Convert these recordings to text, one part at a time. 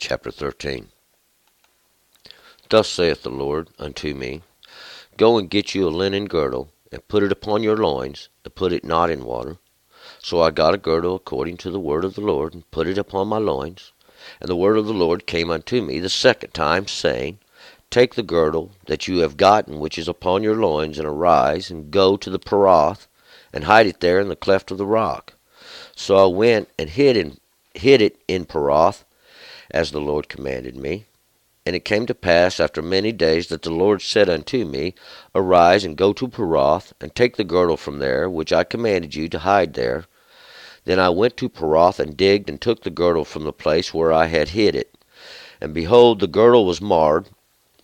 Chapter 13. Thus saith the Lord unto me, Go and get you a linen girdle, and put it upon your loins, and put it not in water. So I got a girdle according to the word of the Lord, and put it upon my loins. And the word of the Lord came unto me the second time, saying, Take the girdle that you have gotten which is upon your loins, and arise, and go to the Peroth, and hide it there in the cleft of the rock. So I went and hid it in Peroth, as the Lord commanded me. And it came to pass after many days that the Lord said unto me, Arise, and go to Peroth, and take the girdle from there, which I commanded you to hide there. Then I went to Peroth, and digged, and took the girdle from the place where I had hid it. And behold, the girdle was marred,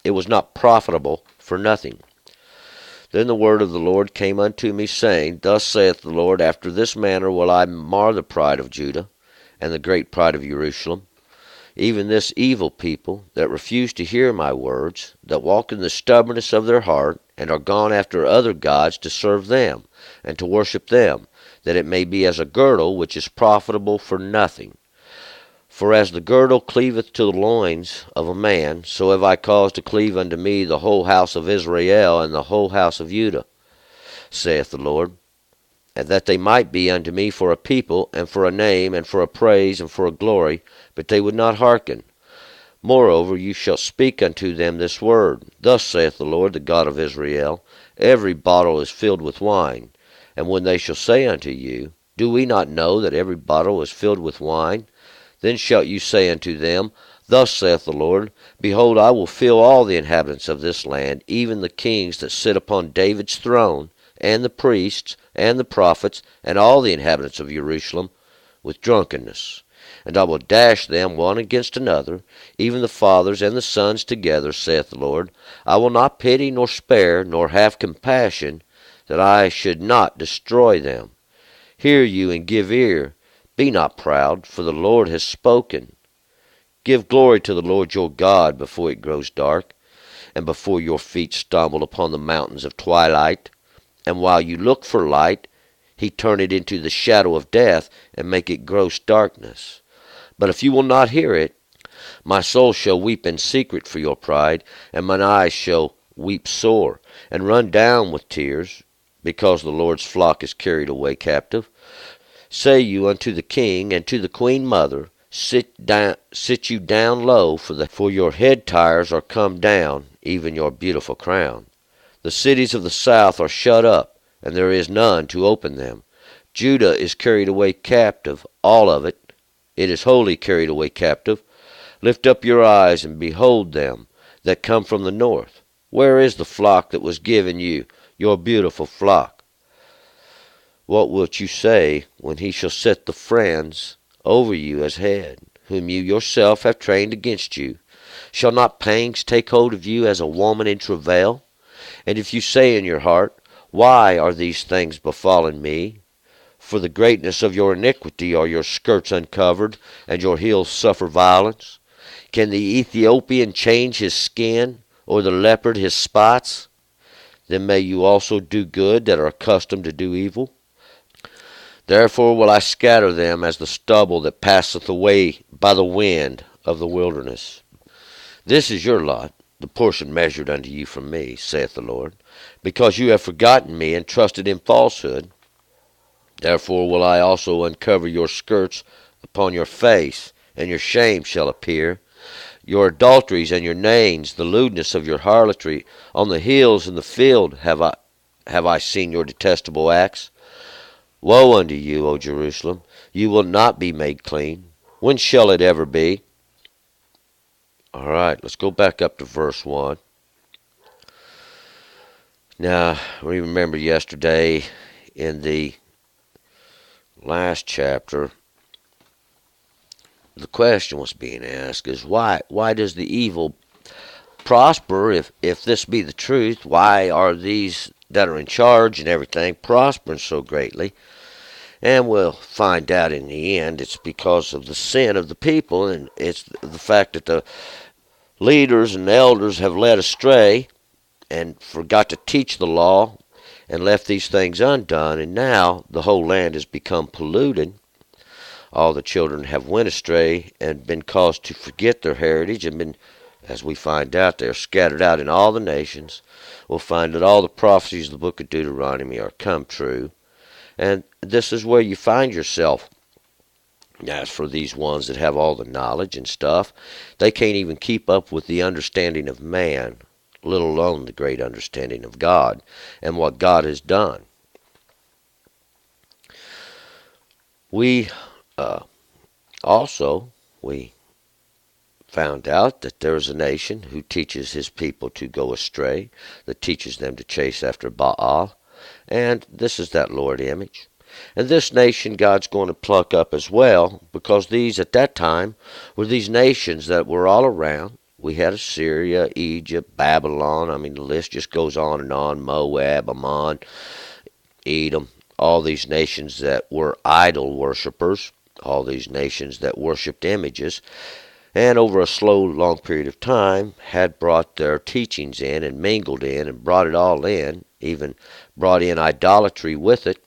it was not profitable for nothing. Then the word of the Lord came unto me, saying, Thus saith the Lord, After this manner will I mar the pride of Judah, and the great pride of Jerusalem, even this evil people that refuse to hear my words, that walk in the stubbornness of their heart, and are gone after other gods to serve them, and to worship them, that it may be as a girdle which is profitable for nothing. For as the girdle cleaveth to the loins of a man, so have I caused to cleave unto me the whole house of Israel, and the whole house of Judah, saith the Lord, and that they might be unto me for a people, and for a name, and for a praise, and for a glory, but they would not hearken. Moreover, you shall speak unto them this word, Thus saith the Lord, the God of Israel, Every bottle is filled with wine. And when they shall say unto you, Do we not know that every bottle is filled with wine? Then shalt you say unto them, Thus saith the Lord, Behold, I will fill all the inhabitants of this land, even the kings that sit upon David's throne, and the priests, and the prophets, and all the inhabitants of Jerusalem, with drunkenness. And I will dash them one against another, even the fathers and the sons together, saith the Lord. I will not pity nor spare, nor have compassion, that I should not destroy them. Hear you and give ear. Be not proud, for the Lord has spoken. Give glory to the Lord your God before it grows dark, and before your feet stumble upon the mountains of twilight. And while you look for light, he turn it into the shadow of death, and make it gross darkness. But if you will not hear it, my soul shall weep in secret for your pride, and mine eyes shall weep sore, and run down with tears, because the Lord's flock is carried away captive. Say you unto the king and to the queen mother, Sit you down low, for your head tires are come down, even your beautiful crown. The cities of the south are shut up, and there is none to open them. Judah is carried away captive, all of it. It is wholly carried away captive. Lift up your eyes, and behold them that come from the north. Where is the flock that was given you, your beautiful flock? What wilt you say when he shall set the friends over you as head, whom you yourself have trained against you? Shall not pangs take hold of you as a woman in travail? And if you say in your heart, Why are these things befallen me? For the greatness of your iniquity are your skirts uncovered, and your heels suffer violence. Can the Ethiopian change his skin, or the leopard his spots? Then may you also do good that are accustomed to do evil. Therefore will I scatter them as the stubble that passeth away by the wind of the wilderness. This is your lot, the portion measured unto you from me, saith the Lord, because you have forgotten me and trusted in falsehood. Therefore will I also uncover your skirts upon your face, and your shame shall appear. Your adulteries and your names, the lewdness of your harlotry, on the hills and the field have I seen your detestable acts. Woe unto you, O Jerusalem! You will not be made clean. When shall it ever be? All right, let's go back up to verse 1. Now, we remember yesterday in the last chapter, the question was being asked is why does the evil prosper if this be the truth? Why are these that are in charge and everything prospering so greatly? And we'll find out in the end it's because of the sin of the people, and it's the fact that the leaders and elders have led astray and forgot to teach the law and left these things undone, and now the whole land has become polluted. all the children have went astray and been caused to forget their heritage and been, as we find out, they're scattered out in all the nations. We'll find that all the prophecies of the book of Deuteronomy are come true. And this is where you find yourself. As for these ones that have all the knowledge and stuff, they can't even keep up with the understanding of man, let alone the great understanding of God and what God has done. We we found out that there is a nation who teaches his people to go astray, that teaches them to chase after Baal, and this is that Lord image. And this nation God's going to pluck up as well, because these at that time were these nations that were all around. We had Assyria, Egypt, Babylon. I mean, the list just goes on and on. Moab, Ammon, Edom, all these nations that were idol worshippers, all these nations that worshipped images, and over a slow, long period of time had brought their teachings in and mingled in and brought it all in, even brought in idolatry with it.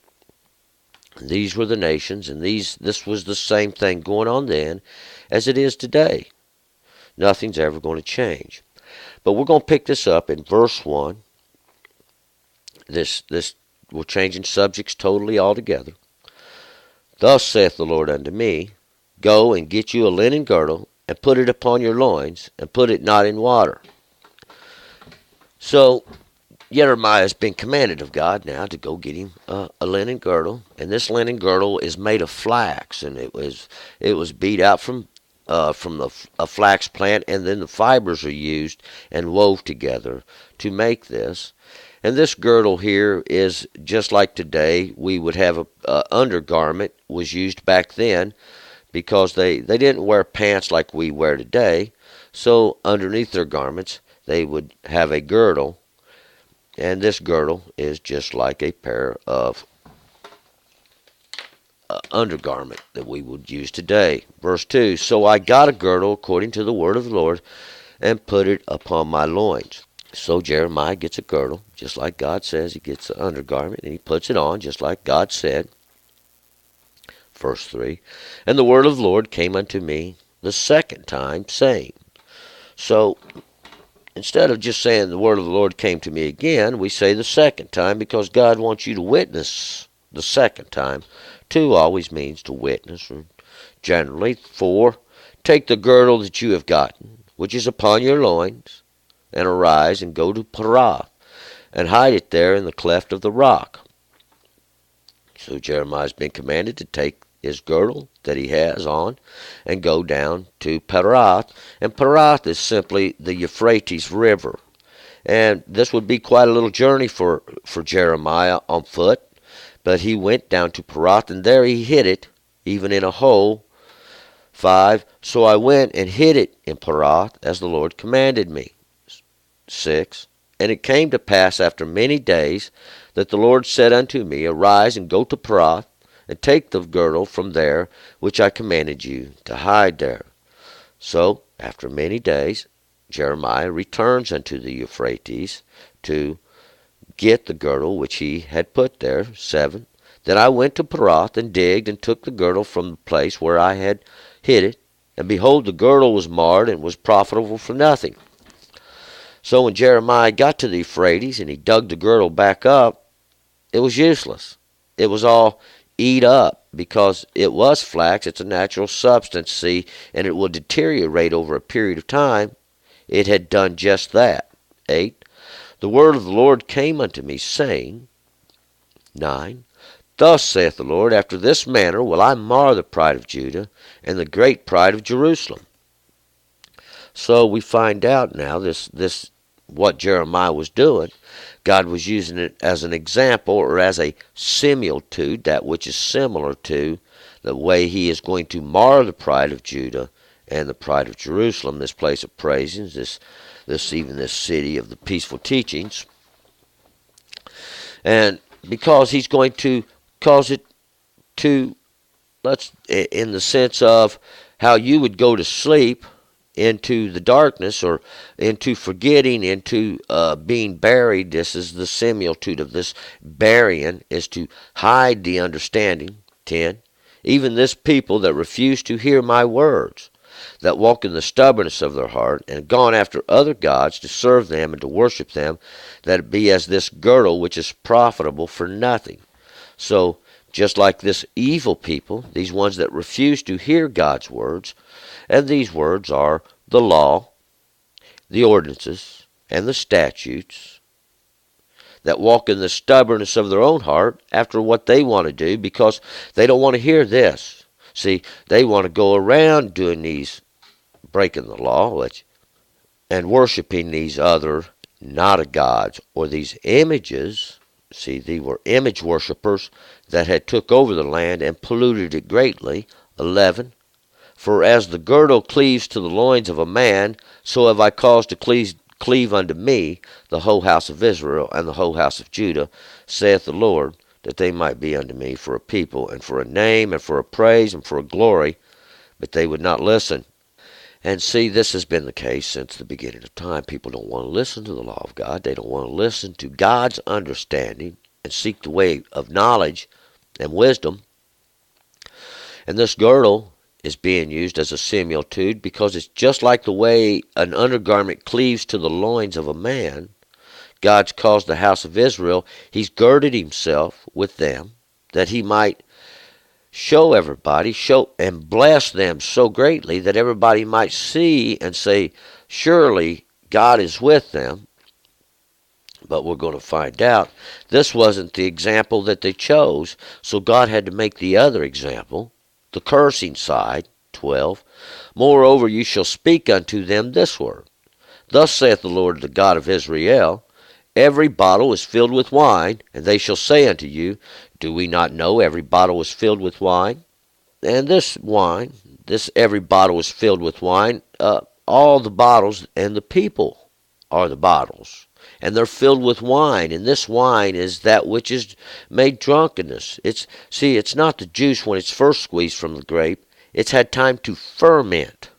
These were the nations, and this was the same thing going on then as it is today. Nothing's ever going to change. But we're going to pick this up in verse 1. We're changing subjects totally altogether. Thus saith the Lord unto me, Go and get you a linen girdle, and put it upon your loins, and put it not in water. So Jeremiah has been commanded of God now to go get him a linen girdle, and this linen girdle is made of flax, and it was beat out from a flax plant, and then the fibers are used and wove together to make this. And this girdle here is just like today. We would have a undergarment was used back then, because they didn't wear pants like we wear today. So underneath their garments they would have a girdle. And this girdle is just like a pair of undergarment that we would use today. Verse 2, So I got a girdle according to the word of the Lord, and put it upon my loins. So Jeremiah gets a girdle, just like God says. He gets an undergarment, and he puts it on, just like God said. Verse 3, And the word of the Lord came unto me the second time, saying. So instead of just saying the word of the Lord came to me again, we say the second time, because God wants you to witness the second time. 2 always means to witness, or generally. 4, Take the girdle that you have gotten, which is upon your loins, and arise and go to Parath, and hide it there in the cleft of the rock. So Jeremiah has been commanded to take his girdle that he has on and go down to Parath. And Parath is simply the Euphrates River. And this would be quite a little journey for Jeremiah on foot. But he went down to Parath, and there he hid it, even in a hole. 5, So I went and hid it in Parath, as the Lord commanded me. 6, And it came to pass after many days that the Lord said unto me, Arise and go to Parath, and take the girdle from there, which I commanded you to hide there. So, after many days, Jeremiah returns unto the Euphrates to get the girdle which he had put there. 7, Then I went to Parath, and digged, and took the girdle from the place where I had hid it. And behold, the girdle was marred, and was profitable for nothing. So when Jeremiah got to the Euphrates, and he dug the girdle back up, it was useless. It was all eat up, because it was flax. It's a natural substance, see, and it will deteriorate over a period of time. It had done just that. 8, The word of the Lord came unto me, saying. 9, Thus saith the Lord, After this manner will I mar the pride of Judah, and the great pride of Jerusalem. So we find out now this what Jeremiah was doing. God was using it as an example, or as a similitude, that which is similar to the way he is going to mar the pride of Judah and the pride of Jerusalem, this place of praisings, this city of the peaceful teachings. And because he's going to cause it to, in the sense of how you would go to sleep into the darkness, or into forgetting, into being buried. This is the similitude of this burying, is to hide the understanding. 10, even this people that refuse to hear my words, that walk in the stubbornness of their heart, and gone after other gods to serve them and to worship them, that it be as this girdle which is profitable for nothing. So, just like this evil people, these ones that refuse to hear God's words, and these words are the law, the ordinances, and the statutes, that walk in the stubbornness of their own heart after what they want to do because they don't want to hear this. See, they want to go around doing these, breaking the law, and worshiping these other not gods or these images. See, they were image worshippers that had took over the land and polluted it greatly. 11. For as the girdle cleaves to the loins of a man, so have I caused to cleave unto me the whole house of Israel and the whole house of Judah, saith the Lord, that they might be unto me for a people, and for a name, and for a praise, and for a glory. But they would not listen. And see, this has been the case since the beginning of time. People don't want to listen to the law of God. They don't want to listen to God's understanding and seek the way of knowledge and wisdom. And this girdle is being used as a similitude because it's just like the way an undergarment cleaves to the loins of a man. God's caused the house of Israel, he's girded himself with them that he might show everybody, show and bless them so greatly that everybody might see and say, surely God is with them. But we're going to find out this wasn't the example that they chose, so God had to make the other example, the cursing side. 12. Moreover, you shall speak unto them this word. Thus saith the Lord, the God of Israel, every bottle is filled with wine, and they shall say unto you, do we not know every bottle is filled with wine? And this wine, every bottle is filled with wine, all the bottles and the people are the bottles. And they're filled with wine, and this wine is that which is made drunkenness. It's not the juice when it's first squeezed from the grape. It's had time to ferment,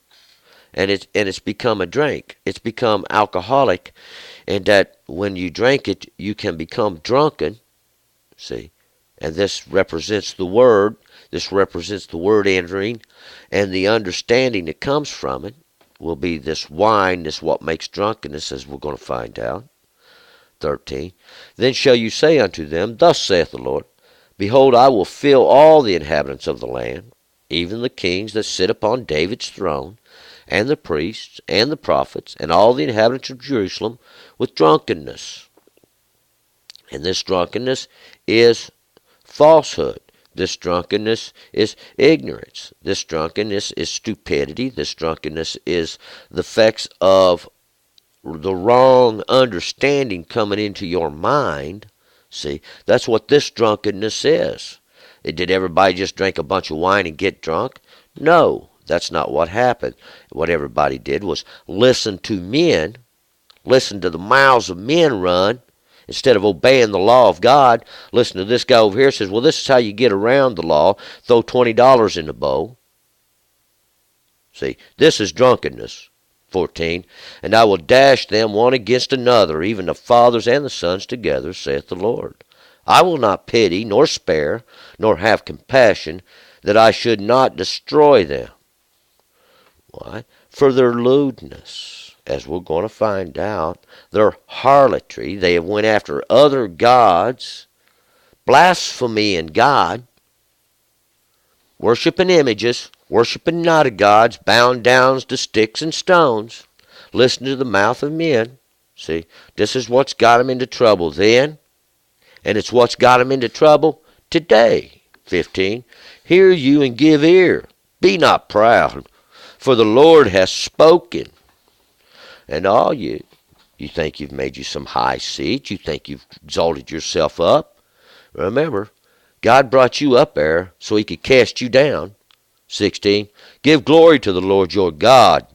and it's become a drink. It's become alcoholic, and that when you drink it, you can become drunken. See, and this represents the word. This represents the word entering, and the understanding that comes from it will be this wine. This what makes drunkenness, as we're going to find out. 13. Then shall you say unto them, thus saith the Lord, behold, I will fill all the inhabitants of the land, even the kings that sit upon David's throne, and the priests, and the prophets, and all the inhabitants of Jerusalem, with drunkenness. And this drunkenness is falsehood. This drunkenness is ignorance. This drunkenness is stupidity. This drunkenness is the effects of the wrong understanding coming into your mind. See, that's what this drunkenness is. Did everybody just drink a bunch of wine and get drunk? No, that's not what happened. What everybody did was listen to men, listen to the mouths of men run, instead of obeying the law of God. Listen to this guy over here says, well, this is how you get around the law. Throw $20 in the bowl. See, this is drunkenness. 14. And I will dash them one against another, even the fathers and the sons together, saith the Lord. I will not pity, nor spare, nor have compassion, that I should not destroy them. Why? For their lewdness, as we're going to find out, their harlotry. They have went after other gods, blasphemy in God, worshiping images, worshiping not gods, bound down to sticks and stones, listen to the mouth of men. See, this is what's got them into trouble then, and it's what's got them into trouble today. 15. Hear you and give ear. Be not proud, for the Lord has spoken. And all you think you've made you some high seat. You think you've exalted yourself up. Remember, God brought you up there so he could cast you down. 16. Give glory to the Lord your God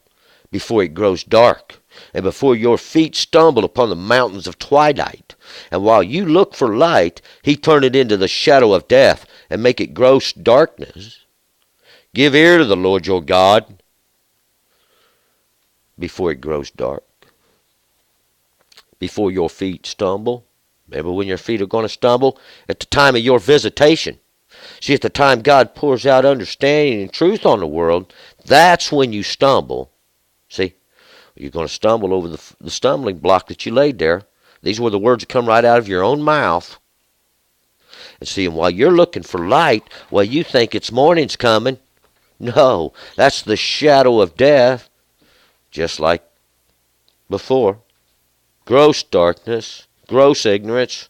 before it grows dark, and before your feet stumble upon the mountains of twilight. And while you look for light, he turn it into the shadow of death, and make it gross darkness. Give ear to the Lord your God before it grows dark, before your feet stumble. Remember when your feet are going to stumble? At the time of your visitation. See, at the time God pours out understanding and truth on the world, that's when you stumble. See, you're going to stumble over the stumbling block that you laid there. These were the words that come right out of your own mouth. And see, and while you're looking for light, while you think it's morning's coming, no, that's the shadow of death, just like before. Gross darkness, gross ignorance.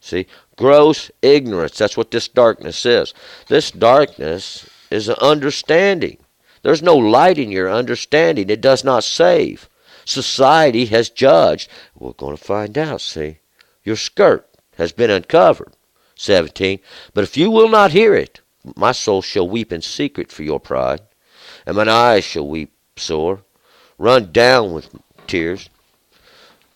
See, gross ignorance, that's what this darkness is. This darkness is an understanding. There's no light in your understanding. It does not save. Society has judged. We're going to find out, see. Your skirt has been uncovered. 17. But if you will not hear it, my soul shall weep in secret for your pride, and mine eyes shall weep sore, run down with tears,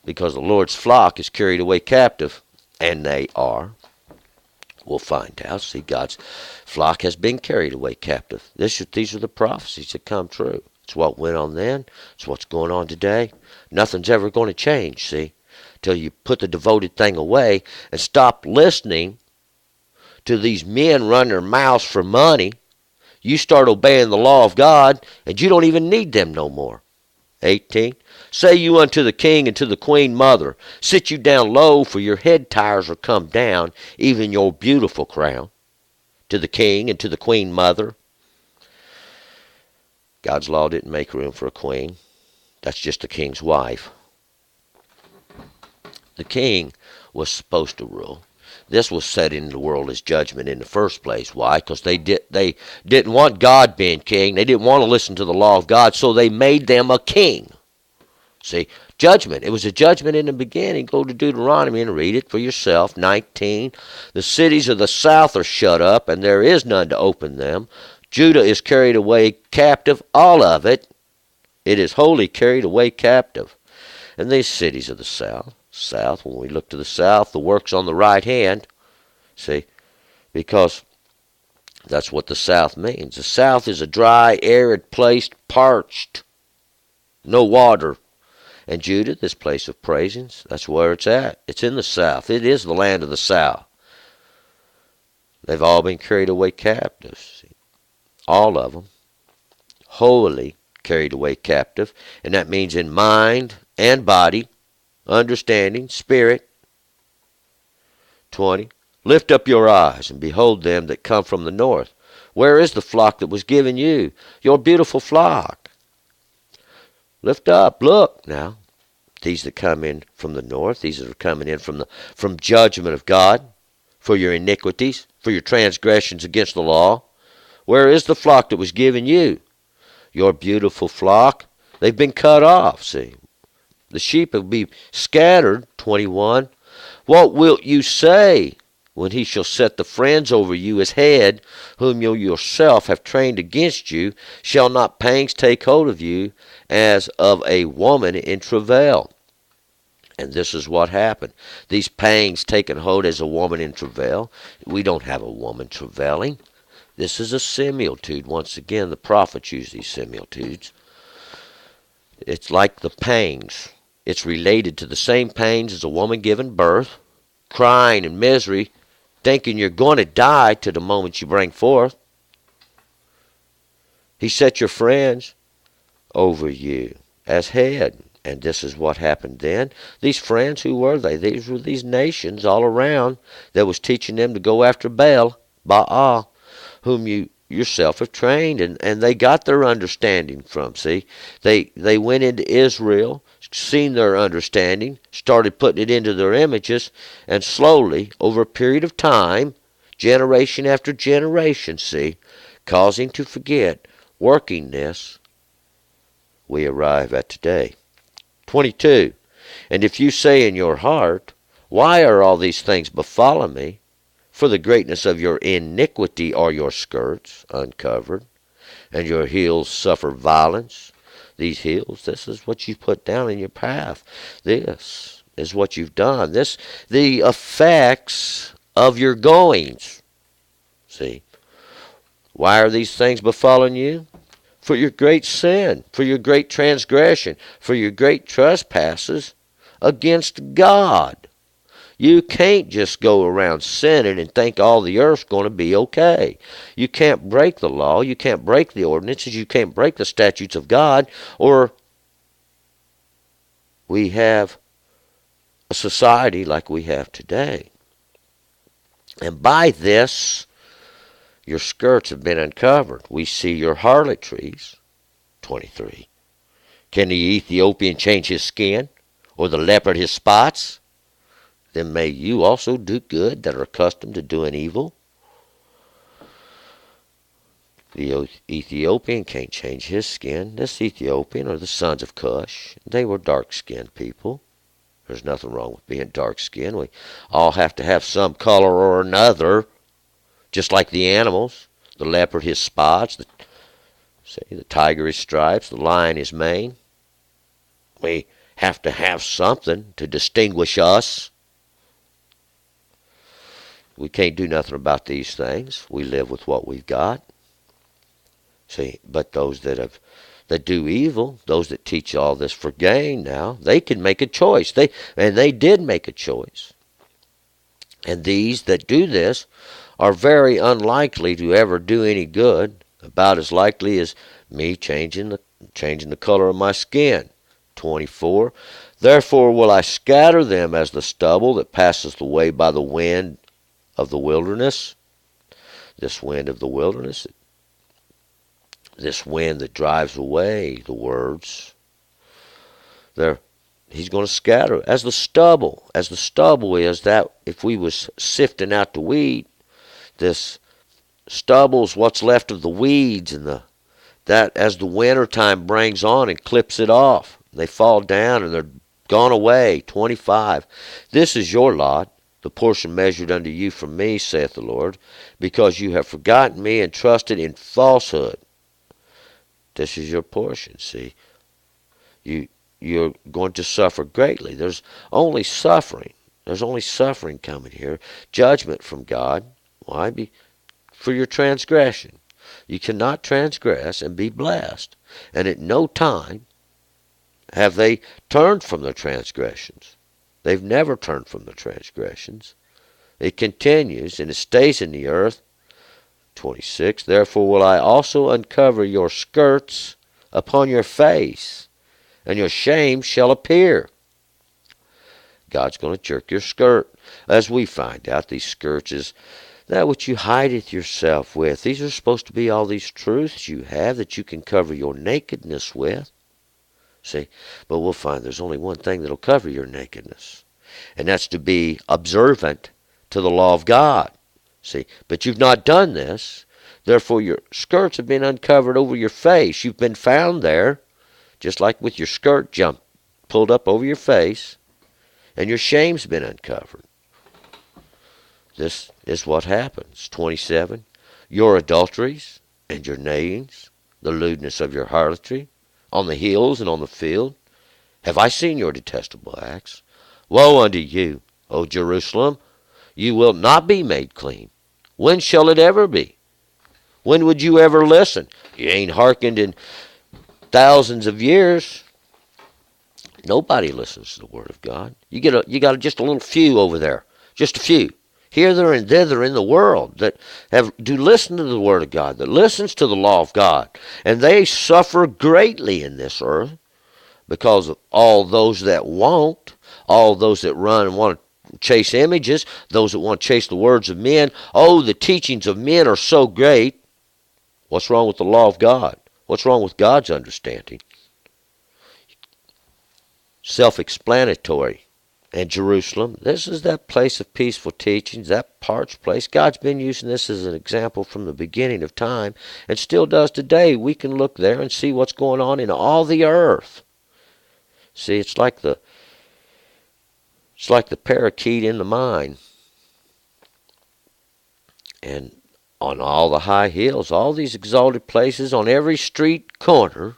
because the Lord's flock is carried away captive, and they are. We'll find out. See, God's flock has been carried away captive. These are the prophecies that come true. It's what went on then. It's what's going on today. Nothing's ever going to change, see, till you put the devoted thing away and stop listening to these men run their mouths for money. You start obeying the law of God, and you don't even need them no more. 18. Say you unto the king and to the queen mother, sit you down low, for your head tires are come down, even your beautiful crown. To the king and to the queen mother. God's law didn't make room for a queen. That's just the king's wife. The king was supposed to rule. This was set in the world as judgment in the first place. Why? Because they didn't want God being king. They didn't want to listen to the law of God, so they made them a king. See, judgment. It was a judgment in the beginning. Go to Deuteronomy and read it for yourself. 19. The cities of the south are shut up, and there is none to open them. Judah is carried away captive, all of it. It is wholly carried away captive. And these cities of the south, when we look to the south, the work's on the right hand. See, because that's what the south means. The south is a dry, arid place, parched, no water. And Judah, this place of praisings, that's where it's at. It's in the south. It is the land of the south. They've all been carried away captives. See, all of them. Wholly carried away captive. And that means in mind and body, understanding, spirit. 20. Lift up your eyes and behold them that come from the north. Where is the flock that was given you? Your beautiful flock. Lift up, look now. These that come in from the north, these that are coming in from judgment of God, for your iniquities, for your transgressions against the law. Where is the flock that was given you? Your beautiful flock. They've been cut off, see. The sheep will be scattered. 21. What wilt you say when he shall set the friends over you as head, whom you yourself have trained against you? Shall not pangs take hold of you as of a woman in travail? And this is what happened. These pangs taken hold as a woman in travail. We don't have a woman travailing. This is a similitude. Once again, the prophets use these similitudes. It's like the pangs. It's related to the same pains as a woman giving birth, crying in misery, thinking you're going to die to the moment you bring forth. He set your friends over you as head. And this is what happened then. These friends, who were they? These were these nations all around that was teaching them to go after Baal, whom you yourself have trained. And they got their understanding from, see. They went into Israel, seen their understanding, started putting it into their images, and slowly, over a period of time, generation after generation, see, causing to forget, working this, we arrive at today. 22. And if you say in your heart, why are all these things befallen me? For the greatness of your iniquity are your skirts uncovered, and your heels suffer violence. These heels, this is what you put down in your path. This is what you've done. The effects of your goings. See, why are these things befallen you? For your great sin, for your great transgression, for your great trespasses against God. You can't just go around sinning and think all the earth's going to be okay. You can't break the law. You can't break the ordinances. You can't break the statutes of God, or we have a society like we have today. And by this, your skirts have been uncovered. We see your harlotries. 23. Can the Ethiopian change his skin, or the leopard his spots? Then may you also do good that are accustomed to doing evil. The Ethiopian can't change his skin. This Ethiopian are the sons of Cush. They were dark-skinned people. There's nothing wrong with being dark-skinned. We all have to have some color or another, just like the animals. The leopard his spots, the tiger his stripes, the lion his mane. We have to have something to distinguish us. We can't do nothing about these things. We live with what we've got. See, but those that do evil, those that teach all this for gain now, they can make a choice. They did make a choice. And these that do this are very unlikely to ever do any good, about as likely as me changing the color of my skin. 24. Therefore will I scatter them as the stubble that passeth away by the wind of the wilderness. This wind of the wilderness, this wind that drives away the words. He's going to scatter as the stubble. As the stubble is that, if we was sifting out the wheat, this stubble's what's left of the weeds, and that as the winter time brings on and clips it off, they fall down and they're gone away. 25. This is your lot, the portion measured unto you from me, saith the Lord, because you have forgotten me and trusted in falsehood. This is your portion. See, you're going to suffer greatly. There's only suffering. There's only suffering coming here. Judgment from God. Why? For your transgression. You cannot transgress and be blessed. And at no time have they turned from their transgressions. They've never turned from their transgressions. It continues and it stays in the earth. 26. Therefore will I also uncover your skirts upon your face, and your shame shall appear. God's going to jerk your skirt. As we find out, these skirts is that which you hideth yourself with. These are supposed to be all these truths you have that you can cover your nakedness with. See, but we'll find there's only one thing that'll cover your nakedness, and that's to be observant to the law of God. See, but you've not done this. Therefore, your skirts have been uncovered over your face. You've been found there, just like with your skirt pulled up over your face, and your shame's been uncovered. This is what happens. 27. Your adulteries and your neighings, the lewdness of your harlotry, on the hills and on the field, have I seen your detestable acts. Woe unto you, O Jerusalem! You will not be made clean. When shall it ever be? When would you ever listen? You ain't hearkened in thousands of years. Nobody listens to the Word of God. You got just a little few over there, just a few, here, there, and thither in the world that do listen to the Word of God, that listens to the law of God, and they suffer greatly in this earth because of all those that won't, all those that run and want to chase images, those that want to chase the words of men. Oh, the teachings of men are so great. What's wrong with the law of God? What's wrong with God's understanding? Self-explanatory. And Jerusalem, this is that place of peaceful teachings, that parched place. God's been using this as an example from the beginning of time and still does today. We can look there and see what's going on in all the earth. See, it's like the parakeet in the mine. And on all the high hills, all these exalted places, on every street corner,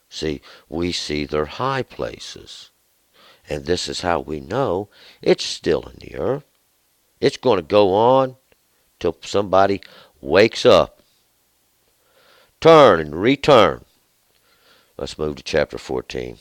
see, we see their high places. And this is how we know it's still in the earth. It's going to go on till somebody wakes up. Turn and return. Let's move to chapter 14.